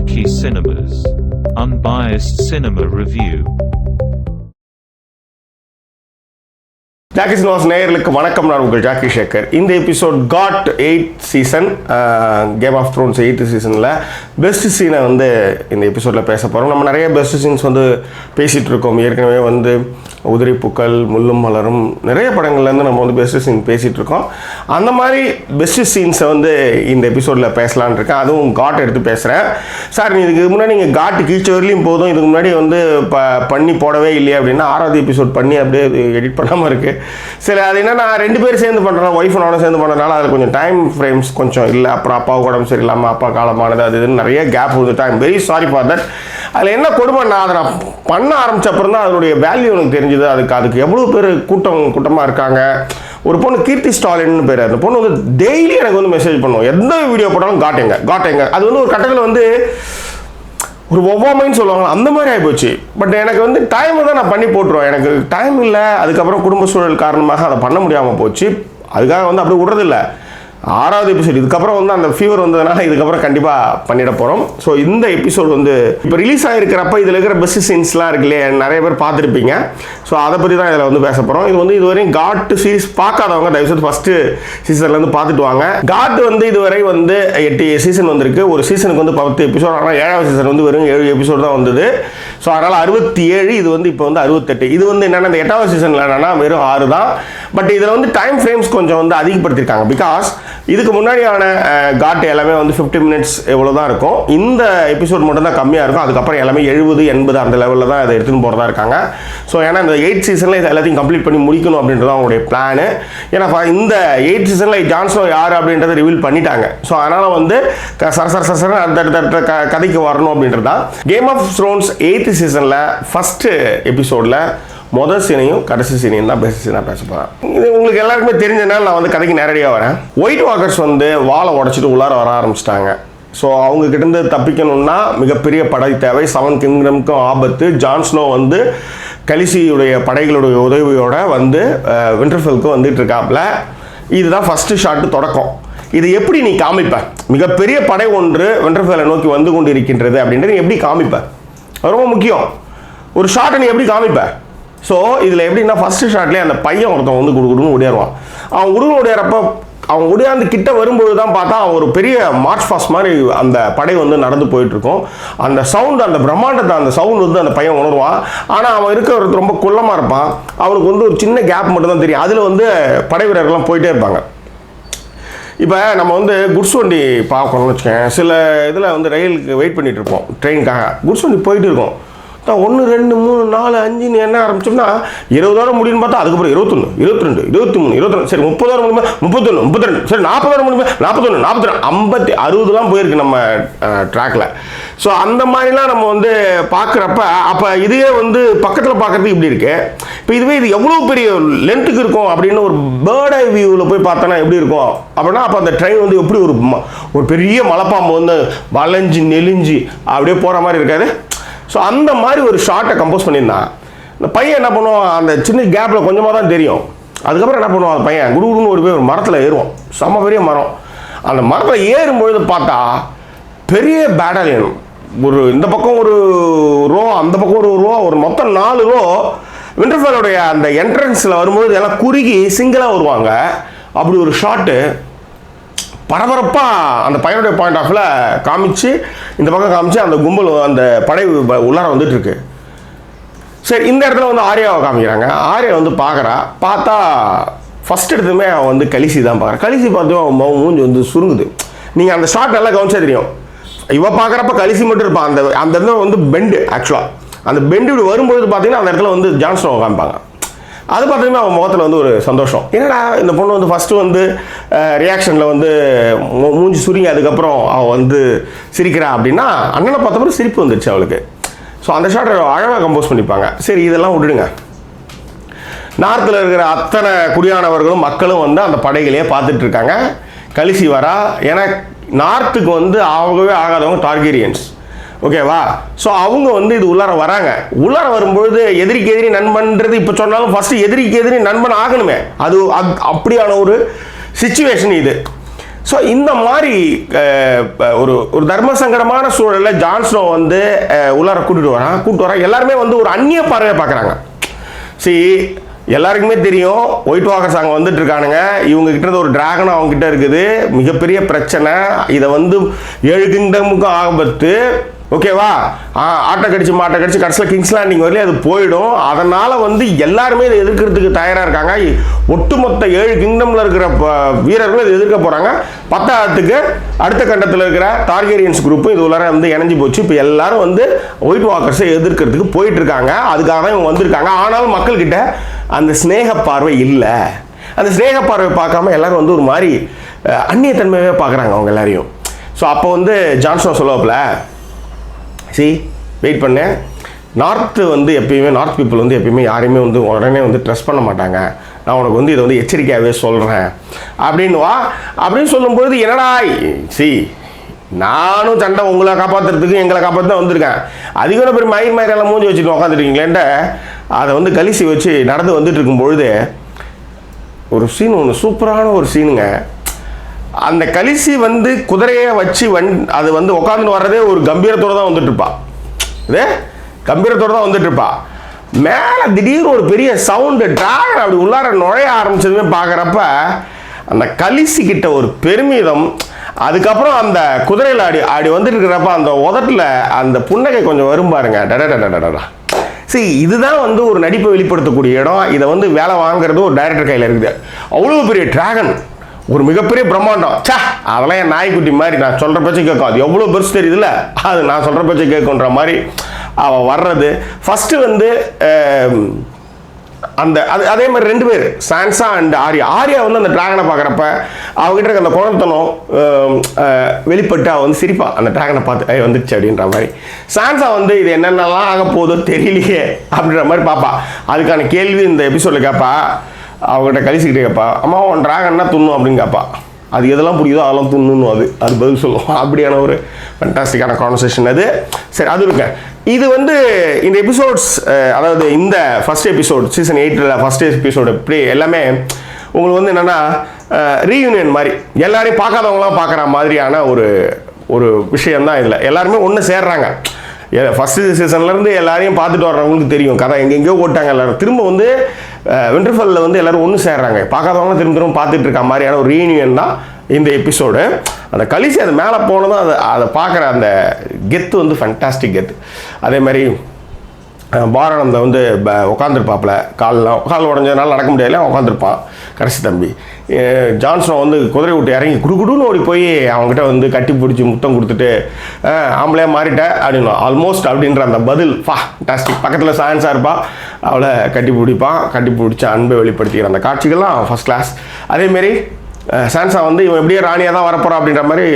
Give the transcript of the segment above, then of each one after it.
Jackie Cinemas. Unbiased cinema review. Jackie cinemas நேயர்களுக்கு வணக்கம். நான் உங்கள் ஜாக்கி சேகர். இந்த episode got 8th season game of thrones 8th சீசனில் பெஸ்ட் சீனை வந்து இந்த எபிசோடில் பேச போகிறோம். நம்ம நிறைய பெஸ்ட் சீன்ஸ் வந்து பேசிகிட்டு இருக்கோம். ஏற்கனவே வந்து உதிரி பூக்கள், முள்ளும் மலரும், நிறைய படங்கள்லேருந்து நம்ம வந்து பெஸ்ட் சீன் பேசிகிட்டு இருக்கோம். அந்த மாதிரி பெஸ்ட் சீன்ஸை வந்து இந்த எபிசோடில் பேசலான் இருக்கேன். அதுவும் காட் எடுத்து பேசுகிறேன். சார் இதுக்கு முன்னாடி நீங்கள் காட்டு கீழ்ச்சி வரலையும் போதும், இதுக்கு முன்னாடி வந்து பண்ணி போடவே இல்லையா அப்படின்னா 6வது எபிசோட் பண்ணி அப்படியே எடிட் பண்ணாமல் இருக்குது. சரி, அது என்னன்னா 2 பேர் சேர்ந்து பண்ணுறோம், ஒய்ஃப் நானும் சேர்ந்து பண்ணுறதுனால அதில் கொஞ்சம் டைம் ஃப்ரேம்ஸ் கொஞ்சம் இல்லை. அப்புறம் அப்பாவுக்கு உடம்பு சரியில்லாமல் அப்பா காலமானது, அது இதுன்னு நிறைய கேப் வந்து time. Very sorry for that. அதில் என்ன கொடுமை, நான் அதை நான் பண்ண ஆரம்பித்த அப்புறம் தான் அதனுடைய வேல்யூ எனக்கு தெரிஞ்சுது. அதுக்கு எவ்வளோ பேர் கூட்டமாக இருக்காங்க. ஒரு பொண்ணு கீர்த்தி ஸ்டாலின்னு பேர். அந்த பொண்ணு வந்து டெய்லி எனக்கு வந்து மெசேஜ் பண்ணுவோம், எந்த வீடியோ போட்டாலும் காட்டுங்க. அது வந்து ஒரு கட்டத்தில் வந்து ஒரு ஒவ்வாமைன்னு சொல்லுவாங்க, அந்த மாதிரி ஆகிப்போச்சு. பட் எனக்கு வந்து டைம் தான் நான் பண்ணி போட்டுருவேன். எனக்கு டைம் இல்லை. அதுக்கப்புறம் குடும்ப சூழல் காரணமாக அதை பண்ண முடியாமல் போச்சு. அதுக்காக வந்து அப்படி விடுறதில்ல. 6வது எபிசோட் இதுக்கப்புறம் வந்து அந்த ஃபீவர் வந்ததுனால இதுக்கப்புறம் கண்டிப்பாக பண்ணிட போகிறோம். ஸோ இந்த எபிசோட் வந்து இப்போ ரிலீஸ் ஆகிருக்கிறப்ப இதில் இருக்கிற பெஸ்ட் சீன்ஸ்லாம் இருக்கு இல்லையா, நிறைய பேர் பார்த்துருப்பீங்க. ஸோ அதை பற்றி தான் இதில் வந்து பேச போகிறோம். இது வந்து இதுவரையும் காட் சீரிஸ் பார்க்காதவங்க தயவுசெய்து ஃபஸ்ட்டு சீசன்லேருந்து பார்த்துட்டு வாங்க. காட் வந்து இதுவரை வந்து 8 சீசன் வந்திருக்கு. ஒரு சீசனுக்கு வந்து 10 எபிசோட். ஆனால் 7வது சீசன் வந்து வெறும் 7 எபிசோடு தான் வந்தது. ஸோ அதனால் 67, இது வந்து இப்போ வந்து 68. இது வந்து என்னென்னா இந்த 8வது சீசனில் என்னென்னா வெறும் 6 தான். பட் இதில் வந்து டைம் ஃப்ரேம்ஸ் கொஞ்சம் வந்து அதிகப்படுத்தியிருக்காங்க. பிகாஸ் இதுக்கு முன்னாடியான காட் எல்லாமே வந்து 50 மினிட்ஸ் எவ்வளோ தான் இருக்கும். இந்த எபிசோட் மட்டும் தான் கம்மியாக இருக்கும். அதுக்கப்புறம் எல்லாமே 70, 80 அந்த லெவலில் தான் அதை எடுத்துன்னு போகிறதா இருக்காங்க. ஸோ ஏன்னா இந்த 8th சீசனில் இது எல்லாத்தையும் கம்ப்ளீட் பண்ணி முடிக்கணும் அப்படின்றது அவங்களுடைய பிளானு. ஏன்னா இந்த 8th சீசனில் ஜான்ஸ்னோ யார் அப்படின்றத ரிவீல் பண்ணிட்டாங்க. ஸோ அதனால் வந்து சர அடுத்த கதைக்கு வரணும் அப்படின்றது தான். கேம் ஆஃப் த்ரோன்ஸ் 8th சீசனில் ஃபஸ்ட்டு எபிசோடில் முதல் சீனையும் கடைசி சீனையும் தான் பெஸ்ட் சீனாக பேச போகிறேன். இது உங்களுக்கு எல்லாருக்குமே தெரிஞ்சனால நான் வந்து கதைக்கு நேரடியாக வரேன். ஒயிட் வாக்கர்ஸ் வந்து வாழை உடச்சிட்டு உள்ளார வர ஆரம்பிச்சிட்டாங்க. ஸோ அவங்க கிட்டேருந்து தப்பிக்கணும்னா மிகப்பெரிய படை தேவை. 7 கிங்டம்க்கும் ஆபத்து. ஜான்ஸ்னோ வந்து கலிசியுடைய படைகளுடைய உதவியோட வந்து விண்டர்ஃபெல்க்கு வந்துட்டு இருக்காப்புல. இதுதான் ஃபஸ்ட்டு ஷாட்டு தொடக்கம். இது எப்படி நீ காமிப்ப? மிகப்பெரிய படை ஒன்று விண்டர்ஃபெல்லை நோக்கி வந்து கொண்டு இருக்கின்றது அப்படின்றது எப்படி காமிப்ப? ரொம்ப முக்கியம். ஒரு ஷாட்டை நீ எப்படி காமிப்ப? ஸோ இதில் எப்படின்னா ஃபஸ்ட்டு ஷாட்லேயே அந்த பையன் ஒருத்தன் வந்து குடுன்னு ஓடியாருவான். அவன் ஓடியாரப்போ அவன் ஓடியாந்து கிட்ட வரும்போது தான் பார்த்தா அவன் ஒரு பெரிய மார்ச் ஃபாஸ்ட் மாதிரி அந்த படை வந்து நடந்து போயிட்டுருக்கும். அந்த சவுண்டு, அந்த பிரம்மாண்டத்தை, அந்த சவுண்டு வந்து அந்த பையன் உணர்வான். ஆனால் அவன் இருக்கிறது ரொம்ப குள்ளமாக இருப்பான். அவனுக்கு வந்து ஒரு சின்ன கேப் மட்டும் தான் தெரியும். அதில் வந்து படை வீரர்கள்லாம் போயிட்டே இருப்பாங்க. இப்போ நம்ம வந்து குட்ஸ் வண்டி பார்க்கணும்னு வச்சுக்கேன். சில இதில் வந்து ரயிலுக்கு வெயிட் பண்ணிகிட்டு இருப்போம், ட்ரெயினுக்காக. குட்ஸ் வண்டி போயிட்டு இருக்கோம். 1, 2, 3, 4, 5 என்ன ஆரம்பிச்சோம்னா 20,000 முடியும்னு பார்த்தா அதுக்கப்புறம் 21, 22, 23, 22, சரி 30,000 முடியுமா, 31, 32, சரி 40,000 முடியுமா, 41, 42, 50, 60 போயிருக்கு நம்ம ட்ராக்ல. ஸோ அந்த மாதிரிலாம் நம்ம வந்து பார்க்குறப்ப அப்போ இதுவே வந்து பக்கத்தில் பார்க்குறதுக்கு இப்படி இருக்கு. இப்போ இதுவே இது எவ்வளோ பெரிய லென்த்துக்கு இருக்கும் அப்படின்னு ஒரு பேர்ட் ஐ வியூவில் போய் பார்த்தோன்னா எப்படி இருக்கும் அப்படின்னா, அப்போ அந்த ட்ரெயின் வந்து எப்படி ஒரு பெரிய மலைப்பாம்பு வந்து வளைஞ்சு நெளிஞ்சு அப்படியே போகிற மாதிரி இருக்காது. ஸோ அந்த மாதிரி ஒரு ஷார்ட்டை கம்போஸ் பண்ணியிருந்தான். இந்த பையன் என்ன பண்ணுவான், அந்த சின்ன கேப்பில் கொஞ்சமாக தான் தெரியும். அதுக்கப்புறம் என்ன பண்ணுவான், அந்த பையன் குடுகுடுன்னு ஒரு மரத்தில் ஏறுவான். செம்ம பெரிய மரம். அந்த மரத்தில் ஏறும்பொழுது பார்த்தா பெரிய பேட்டாலியன். ஒரு இந்த பக்கம் ஒரு ரோ, அந்த பக்கம் ஒரு ரோ, ஒரு மொத்தம் 4 ரோ விண்டர்ஃபெல்லுடைய அந்த என்ட்ரன்ஸில் வரும்போது எல்லாம் குறுகி சிங்கிளாக வருவாங்க. அப்படி ஒரு ஷாட்டு பரபரப்பாக அந்த பையனுடைய பாயிண்ட் ஆஃப்ல காமிச்சு, இந்த பக்கம் காமிச்சு அந்த கும்பல் அந்த படை உள்ளார வந்துட்டு இருக்கு. சரி, இந்த இடத்துல வந்து ஆர்யாவை காமிக்கிறாங்க. ஆர்யா வந்து பார்த்தா ஃபர்ஸ்ட் எடுத்துமே அவன் வந்து கலிசி தான் பார்க்குறான். கலிசி பார்த்து அவன் மூஞ்சி வந்து சுருங்குது. நீங்கள் அந்த ஷாட் நல்லா கவனிச்சா தெரியும். இவ பார்க்குறப்ப கலிசி மட்டும் இருப்பான். அந்த இடத்துல வந்து பெண்டு, ஆக்சுவலாக அந்த பெண்டு இப்படி வரும்போது பார்த்தீங்கன்னா அந்த இடத்துல வந்து ஜான்ஸ்னோவை காமிப்பாங்க. அது பார்த்தீங்கன்னா அவன் முகத்தில் வந்து ஒரு சந்தோஷம். என்னடா இந்த பொண்ணு வந்து ஃபஸ்ட்டு வந்து ரியாக்ஷனில் வந்து மூஞ்சி சுருங்கி அதுக்கப்புறம் அவள் வந்து சிரிக்கிறா அப்படின்னா, அண்ணனை பார்த்தப்பறம் சிரிப்பு வந்துடுச்சு அவளுக்கு. ஸோ அந்த ஷாட்டை அழகாக கம்போஸ் பண்ணிப்பாங்க. சரி, இதெல்லாம் விட்டுடுங்க. நார்த்தில் இருக்கிற அத்தனை குடியானவர்களும் மக்களும் வந்து அந்த படைகளையே பார்த்துட்டு இருக்காங்க. கலிசி வரா. ஏன்னா நார்த்துக்கு வந்து ஆகவே ஆகாதவங்க டார்கேரியன்ஸ். ஓகேவா? ஸோ அவங்க வந்து இது உள்ளார வராங்க. உள்ளார வரும்பொழுது எதிரிக்கு எதிரி நண்பன்றது இப்போ சொன்னாலும் ஃபஸ்ட்டு எதிரிக்கு எதிரி நண்பன் ஆகணுமே. அது அப்படியான ஒரு சிச்சுவேஷன் இது. ஸோ இந்த மாதிரி ஒரு தர்ம சங்கடமான சூழலில் ஜான் ஸ்னோ வந்து உள்ளார கூட்டிட்டு வரான் எல்லாருமே வந்து ஒரு அந்நிய பார்வையை பார்க்குறாங்க. எல்லாருக்குமே தெரியும் ஒயிட் வாக்கர்ஸ் அங்கே வந்துட்டு இருக்கானுங்க, இவங்க கிட்ட ஒரு டிராகன் அவங்க கிட்ட இருக்குது, மிகப்பெரிய பிரச்சனை, இதை வந்து 7 கிங்டமுக்கும் ஆபத்து, ஓகேவா, ஆட்டை கடிச்சு கடைசியில் கிங்ஸ் லேண்டிங் வரலையே அது போயிடும். அதனால் வந்து எல்லாருமே இதை எதிர்க்கிறதுக்கு தயாராக இருக்காங்க. ஒட்டுமொத்த 7 கிங்டமில் இருக்கிற வீரர்களும் இதை எதிர்க்க போகிறாங்க. 10ஆவதுக்கு அடுத்த கண்டத்தில் இருக்கிற டார்கேரியன்ஸ் குரூப்பும் இது உள்ளார வந்து இணைஞ்சு போச்சு. இப்போ எல்லாரும் வந்து ஒயிட் வாக்கர்ஸை எதிர்க்கிறதுக்கு போயிட்டு இருக்காங்க. அதுக்காக தான் இவங்க வந்திருக்காங்க. ஆனாலும் மக்கள்கிட்ட அந்த ஸ்நேக பார்வை இல்லை. அந்த ஸ்நேக பார்வை பார்க்காம எல்லாரும் வந்து ஒரு மாதிரி அந்நியத்தன்மையாகவே பார்க்குறாங்க அவங்க எல்லாரையும். ஸோ அப்போ வந்து ஜான் ஸ்னோ சொல்லுவாப்புல, வெயிட் பண்ணேன், நார்த்து வந்து எப்பயுமே நார்த் பீப்புள் வந்து எப்பயுமே யாரையுமே வந்து உடனே வந்து ட்ரஸ்ட் பண்ண மாட்டாங்க, நான் உனக்கு வந்து இதை வந்து எச்சரிக்கையாகவே சொல்கிறேன் அப்படின்னு சொல்லும்பொழுது, என்னடா நானும் சண்டை உங்களை காப்பாற்றுறதுக்கு எங்களை காப்பாற்ற தான் வந்திருக்கேன், அதிக பேர் மயிரெல்லாம் மூஞ்சி வச்சுட்டு உட்காந்துருக்கீங்களேன்ட்டு அதை வந்து கலிசி வச்சு நடந்து வந்துட்டு இருக்கும்பொழுது ஒரு சீன் ஒன்று சூப்பரான ஒரு சீனுங்க. அந்த கலிசி வந்து குதிரையை வச்சு அது வந்து உட்காந்துட்டு வர்றதே ஒரு கம்பீரத்தோடு தான் வந்துட்டு இருப்பா. கம்பீரத்தோடு தான் வந்துட்டு இருப்பா. மேலே திடீர்னு ஒரு பெரிய சவுண்டு டிராகன் அப்படி உள்ளார நுழைய ஆரம்பிச்சதுமே பார்க்குறப்ப அந்த கலிசி கிட்ட ஒரு பெருமிதம், அதுக்கப்புறம் அந்த குதிரையில் ஆடி வந்துட்டு இருக்கிறப்ப அந்த உதட்டில் அந்த புன்னகை கொஞ்சம் வரும் பாருங்க. டடா இதுதான் வந்து ஒரு நடிப்பை வெளிப்படுத்தக்கூடிய இடம். இதை வந்து வேலை வாங்குறது ஒரு டைரக்டர் கையில் இருக்குது. அவ்வளோ பெரிய டிராகன், ஒரு மிகப்பெரிய பிரம்மாண்டம், அதெல்லாம் என் நாய்க்குட்டி மாதிரி நான் சொல்கிற பேச்சை கேட்கும், அது எவ்வளோ பெருசு தெரியுதுல்ல, அது நான் சொல்கிற பேச்சை கேட்குன்ற மாதிரி அவள் வர்றது. ஃபஸ்ட்டு வந்து அதே மாதிரி 2 பேர் சான்சா அண்ட் ஆரியா வந்து அந்த டிராகனை பார்க்குறப்ப அவகிட்ட இருக்க அந்த குழந்தனம் வெளிப்பட்டு அவள் வந்து சிரிப்பா அந்த டிராகனை பார்த்து வந்துடுச்சு அப்படின்ற மாதிரி. சான்சா வந்து இது என்னென்னலாம் ஆக போதோ தெரியலையே அப்படின்ற மாதிரி பார்ப்பா. அதுக்கான கேள்வி இந்த எபிசோடில் கேட்பா. அவங்ககிட்ட கலிசிக்கிட்டே கேட்பா, அம்மா உன் டிராகன்னா துண்ணும் அப்படின்னு கேட்பா. அது எதெல்லாம் பிடிக்குதோ அதெல்லாம் துண்ணுன்னு அது பதில் சொல்லுவோம். அப்படியான ஒரு ஃபண்டாஸ்டிக்கான கான்வர்சேஷன் அது. சரி, அது இருக்க இது வந்து இந்த எபிசோட்ஸ், அதாவது இந்த first episode season 8 first episode இப்படி எல்லாமே உங்களுக்கு வந்து என்னென்னா ரீயூனியன் மாதிரி, எல்லாரையும் பார்க்காதவங்களாம் பார்க்குற மாதிரியான ஒரு விஷயம்தான் இதில். எல்லாருமே ஒன்று சேர்றாங்க. ஃபஸ்ட்டு சீசன்லேருந்து எல்லாரையும் பார்த்துட்டு வர்றவங்களுக்கு தெரியும் கதை எங்கெங்கேயோ ஓட்டாங்க. எல்லோரும் திரும்ப வந்து விண்டர்ஃபாலில் வந்து எல்லோரும் ஒன்று சேர்றாங்க. பார்க்காதவங்க திரும்ப பார்த்துட்டு இருக்க மாதிரியான ஒரு ரீயூனியன் தான் இந்த எபிசோடு. அந்த கலிசி அது மேலே போனதும் அதை பார்க்குற அந்த கெத்து வந்து ஃபண்டாஸ்டிக் கெத்து. அதே மாதிரி பாரானந்த வந்து உட்காந்துருப்பாப்புல, கால் உடஞ்சதுனால நடக்க முடியல, உட்காந்துருப்பான் கடைசி தம்பி. ஜான் ஸ்னோ வந்து குதிரை விட்டு இறங்கி குடுகுடுன்னு ஓடி போய் அவங்ககிட்ட வந்து கட்டி பிடிச்சி முத்தம் கொடுத்துட்டு ஆம்பளையா மாறிட்ட அப்படின்னு ஆல்மோஸ்ட் அப்படின்ற அந்த பதில் ஃபண்டாஸ்டிக். பக்கத்தில் சான்ஸாக இருப்பா, அவளை கட்டி பிடிச்ச அன்பை வெளிப்படுத்திக்கிற அந்த காட்சிகள்லாம் ஃபஸ்ட் கிளாஸ். அதேமாரி சான்சா வந்து இவன் எப்படியே ராணியாக தான் வரப்போகிறான் அப்படின்ற மாதிரி,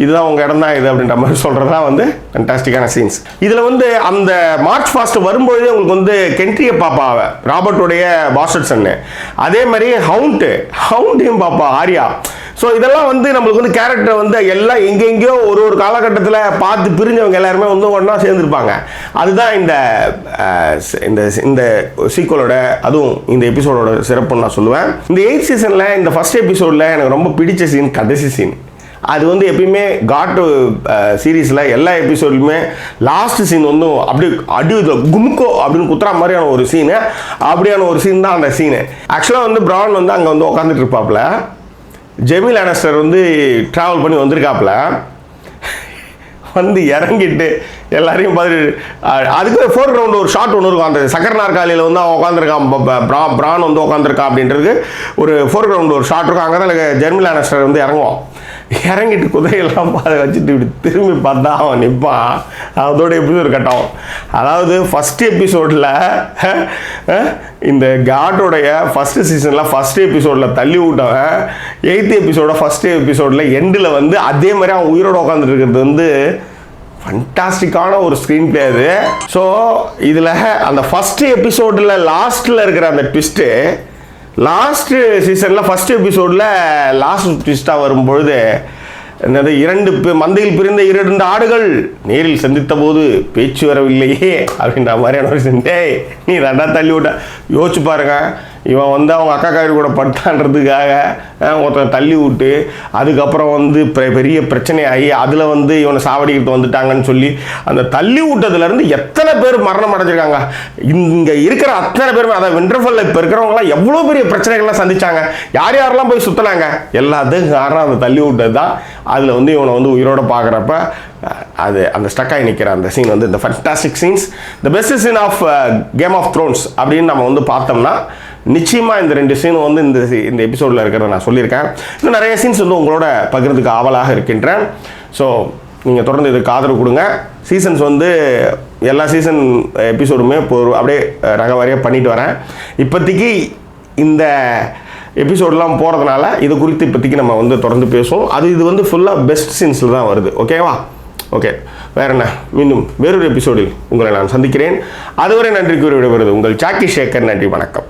இதுதான் உங்கள் இடம் தான் இது அப்படின்ற மாதிரி சொல்கிறதுலாம் வந்து ஃபண்டாஸ்டிக்கான சீன்ஸ். இதில் வந்து அந்த மார்ச் ஃபாஸ்ட் வரும்பொழுதே உங்களுக்கு வந்து கென்ட்ரியை பாப்பா ராபர்ட்டோடைய பாஸ்டர்ட் சன்னு, அதே மாதிரி ஹவுண்டையும் பாப்பா ஆரியா. ஸோ இதெல்லாம் வந்து நம்மளுக்கு வந்து கேரக்டர் வந்து எல்லாம் எங்கெங்கேயோ ஒரு காலகட்டத்தில் பார்த்து பிரிஞ்சவங்க எல்லாருமே வந்து ஒன்றா சேர்ந்துருப்பாங்க. அதுதான் இந்த சீக்வலோட, அதுவும் இந்த எபிசோடோட சிறப்புன்னு நான் சொல்லுவேன். இந்த 8th சீசனில் இந்த ஃபர்ஸ்ட் எபிசோடில் எனக்கு ரொம்ப பிடிச்ச சீன் கடைசி சீன். அது வந்து எப்பயுமே காட் சீரீஸில் எல்லா எபிசோட்லையுமே லாஸ்ட் சீன் வந்து அப்படி கும்கோ அப்படின்னு குத்துற மாதிரியான ஒரு சீனு, அப்படியான ஒரு சீன் தான் அந்த சீனு. ஆக்சுவலாக வந்து பிரான் வந்து அங்கே வந்து உட்காந்துட்டு இருப்பாப்புல, ஜெமி லானஸ்டர் வந்து ட்ராவல் பண்ணி வந்திருக்காப்புல, வந்து இறங்கிட்டு எல்லாரையும் பார்த்துட்டு அதுக்கு ஃபோர் கிரவுண்ட் ஒரு ஷாட் ஒன்று இருக்கும். அந்த சக்கர நாற்காலியில் வந்து அவன் உட்காந்துருக்கான், பிரான் வந்து உட்காந்துருக்கான் அப்படின்றது ஒரு ஃபோர் கிரவுண்ட் ஒரு ஷாட் இருக்கும். அங்கே தான் ஜெர்மி லானஸ்டர் வந்து இறங்குவான். இறங்கிட்டு குதிரையெல்லாம் பார்த்து வச்சுட்டு இப்படி திரும்பி பார்த்தா அவன் நிற்பான். அதோட எப்படி ஒரு கட்டம், அதாவது ஃபஸ்ட் எபிசோடில் இந்த காட்டோடைய ஃபஸ்ட்டு சீசனில் ஃபஸ்ட் எபிசோடில் தள்ளி விட்டவன் 8th எபிசோட ஃபஸ்ட் எபிசோடில் எண்டில் வந்து அதே மாதிரி அவன் உயிரோடு உட்காந்துட்டு இருக்கிறது வந்து ஃபண்டாஸ்டிக்கான ஒரு ஸ்க்ரீன் பிளே அது. ஸோ இதில் அந்த ஃபஸ்ட்டு எபிசோடில் லாஸ்ட்டில் இருக்கிற அந்த ட்விஸ்ட்டு லாஸ்ட்டு சீசனில் ஃபஸ்ட் எபிசோடில் லாஸ்ட் ட்விஸ்ட்டாக வரும்பொழுது என்னது, 2 மந்தையில் பிரிந்த 2 ஆடுகள் நேரில் சந்தித்த போது பேச்சு வரவில்லையே அப்படின்ற மாதிரியான ஒரு டேய் நீ ரெண்டா தள்ளி விட்ட. யோசிச்சு பாருங்க, இவன் வந்து அவங்க அக்கா காரி கூட படுத்தான்றதுக்காக ஒருத்தன் தள்ளி விட்டு அதுக்கப்புறம் வந்து பெரிய பிரச்சனை ஆகி அதில் வந்து இவனை சாவடிக்கிட்டு வந்துட்டாங்கன்னு சொல்லி அந்த தள்ளி விட்டதுலேருந்து எத்தனை பேர் மரணம் அடைஞ்சிருக்காங்க. இங்கே இருக்கிற அத்தனை பேருமே, அதாவது விண்டர்ஃபாலில் இப்போ இருக்கிறவங்களாம் எவ்வளோ பெரிய பிரச்சனைகள்லாம் சந்திச்சாங்க, யார் யாரெல்லாம் போய் சுற்றினாங்க, எல்லாத்துக்கும் காரணம் அந்த தள்ளி விட்டது தான். அதில் வந்து இவனை வந்து உயிரோடு பார்க்குறப்ப அது அந்த ஸ்டக்காகி நிற்கிற அந்த சீன் வந்து இந்த fantastic scenes, the best scene of game of thrones அப்படின்னு நம்ம வந்து பார்த்தோம்னா நிச்சயமாக இந்த 2 சீனும் வந்து இந்த எபிசோடில் இருக்கிறத நான் சொல்லியிருக்கேன். இன்னும் நிறைய சீன்ஸ் வந்து உங்களோட பகிர்ந்துக்கு ஆவலாக இருக்கின்றேன். ஸோ நீங்கள் தொடர்ந்து இதுக்கு ஆதரவு கொடுங்க. சீசன்ஸ் வந்து எல்லா சீசன் எபிசோடுமே அப்படியே ரகவாரியாக பண்ணிட்டு வரேன். இப்போதைக்கு இந்த எபிசோடெலாம் போகிறதுனால இது குறித்து இப்போதைக்கு நம்ம வந்து தொடர்ந்து பேசுவோம். இது வந்து ஃபுல்லாக பெஸ்ட் சீன்ஸில் தான் வருது. ஓகேவா? ஓகே, வேற என்ன, மீண்டும் வேறொரு எபிசோடில் உங்களை நான் சந்திக்கிறேன். அதுவரை நன்றி கூறி விடுவது உங்கள் ஜாக்கி சேகர். நன்றி, வணக்கம்.